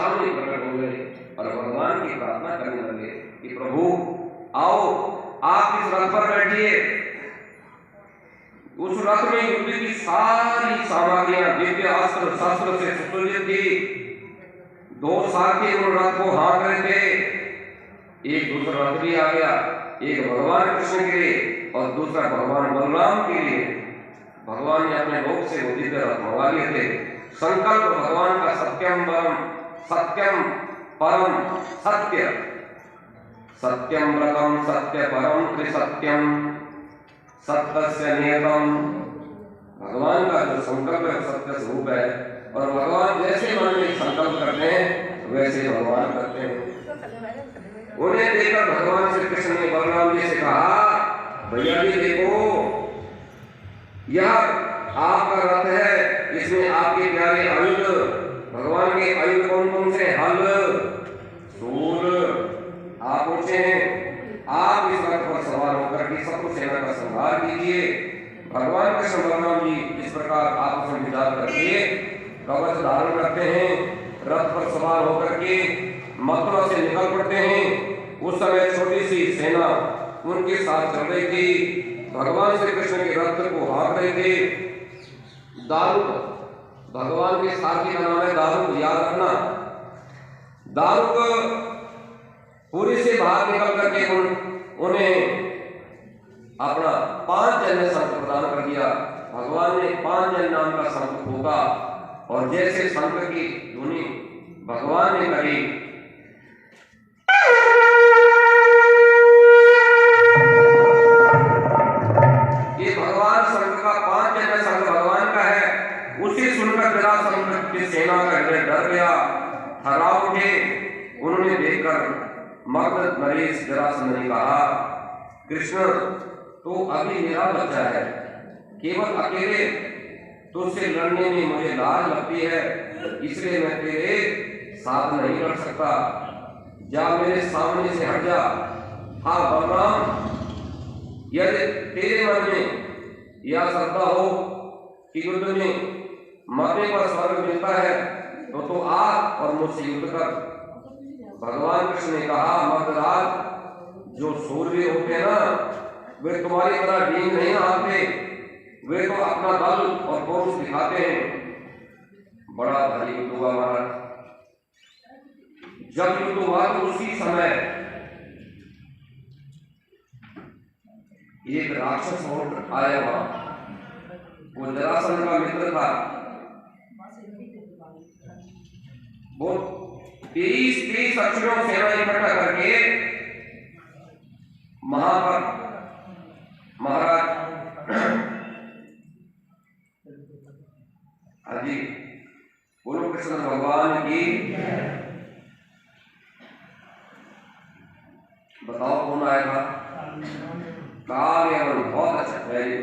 सामने प्रकट हो गए और भगवान की प्रार्थना करने लगे कि प्रभु आओ, आप इस रथ पर बैठिए। उस रथ में युद्ध की सारी सामग्रियां दिव्य अस्त्र शस्त्र से सुसज्जित थी। 2 सारथी उन रथ को हाँक रहे थे। एक दूसरा रथ भी आ गया, एक भगवान कृष्ण के लिए और दूसरा भगवान बलराम के लिए। भगवान ने अपने लोक से वो दिव्य रथ मंगा लिए थे। संकल्प भगवान का सत्यम परम सत्य, सत्यम व्रतम सत्य परम त्रिसत्यम सत्यस्य नियतम। भगवान का जो संकल्प है सत्य स्वरूप है और भगवान जैसे मन में संकल्प करते हैं वैसे भगवान करते हैं। उन्हें देखकर भगवान श्री कृष्ण ने बलराम जी से कहा, भैया जी देखो, यह आपका रथ है, इसमें आपके प्यारे आयुध, भगवान के आयुध कौन कौन से? हल, सूल, आप ऊंचे हैं। आप इस रथ पर सवार होकर के शत्रु सेना का संहार कीजिए। भगवान कृष्ण बलराम जी इस प्रकार आपस में विचार करके कवच धारण करते हैं, रथ पर सवार होकर के मथुरा से निकल पड़ते हैं। उस समय छोटी सी सेना उनके साथ चल रही थी। भगवान श्री कृष्ण के रथ को हाँक रहे थे। दारुक, भगवान के सारथी का नाम है दारुक, याद रखना। दारुक पूरी से बाहर निकल करके उन्हें अपना 5 जन्य शंख प्रदान कर दिया। भगवान ने 5 जन नाम का शंख फूंका और जैसे शंख की ध्वनि भगवान ने करी, ये भगवान शंख का 5 जन्य शंख भगवान का है। उसे सुनकर जरासंध की सेना का हृदय डर गया, थर्रा उठे। उन्होंने देखकर मग्न नरेश जरासंध ने कहा, कृष्ण तो अभी मेरा बच्चा है, केवल अकेले तुझसे लड़ने में मुझे लाज लगती है, इसलिए मैं तेरे साथ नहीं लड़ सकता। जा मेरे सामने से हट जा। हाँ बलराम, यदि तेरे मन में यह श्रद्धा हो कि युद्ध में मरने पर स्वर्ग मिलता है तो आ और मुझसे युद्ध कर। भगवान कृष्ण ने कहा, मर्दराज, जो सूरवीर होते हैं ना वे तुम्हारी तरह डींग नहीं हारते, वे तो अपना बल और पौरुष दिखाते हैं। बड़ा भारी युद्ध हुआ महाराज। जब युद्ध हुआ तो उसी समय एक राक्षस और आया वहां, वो जरासंध का मित्र था। वो 23 अक्षरों सेना इकट्ठा करके महाराज हाजी बोलो कृष्ण भगवान की। बताओ कौन आया था? काल यमन। बहुत अच्छा, वेरी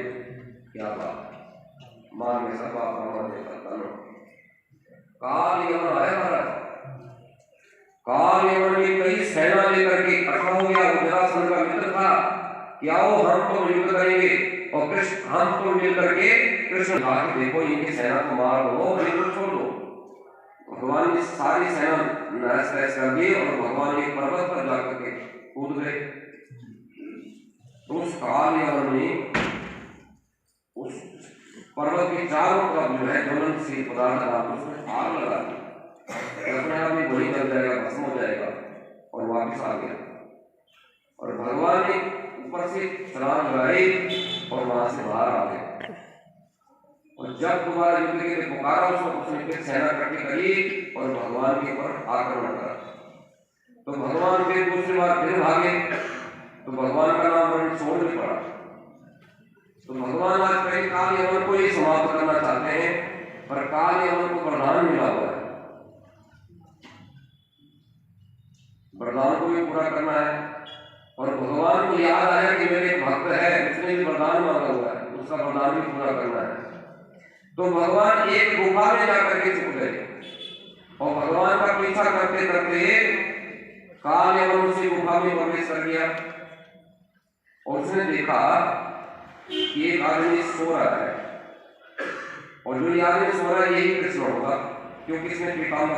क्या बात, मां में सब आप काल यमन आया महाराज। काल यमन ने कई सेना लेकर के इकट्ठा हो गया। वो जरासंध का मित्र था कि आओ हम तो युद्ध करेंगे, और कृष्ण हम तो मिल करके कृष्ण कहा कि देखो इनकी सेना को मार दो, बिल्कुल छोड़ दो। भगवान ने सारी सेना नहस नहस कर दी और भगवान एक पर्वत पर जाकर के कूद गए। तो उस काल यमन ने उस पर्वत के चारों तरफ जो है ज्वलनशील पदार्थ डाल उसमें आग लगा दी। अपने आप में वही जल जाएगा, भस्म हो जाएगा, और वापस आ गया। और भगवान ने ऊपर से छलांग लगाई और वहां से बाहर आ गए। और जब दोबारा युद्ध के लिए पुकारा उसने फिर सेना इकट्ठी करी और भगवान के ऊपर आक्रमण करा। तो भगवान फिर दूसरी बार फिर भागे, तो भगवान का नाम वर्ण छोड़ नहीं पड़ा। तो भगवान आज कई काल यमन को ही समाप्त करना चाहते हैं, पर काल यमन को वरदान मिला हुआ है, वरदान को भी पूरा करना है। और भगवान को याद आया कि मेरे एक भक्त है, उसने भी वरदान मांगा हुआ है, उसका वरदान भी पूरा करना है। तो भगवान एक गुफा में जाकर के छुप गए और भगवान का पीछा करते करते काल यमन उसी गुफा में प्रवेश कर गया। और उसने देखा कि एक आदमी सो रहा है, और जो आदमी सो रहा है यही कृष्ण होगा, क्योंकि इसने पीताम्बर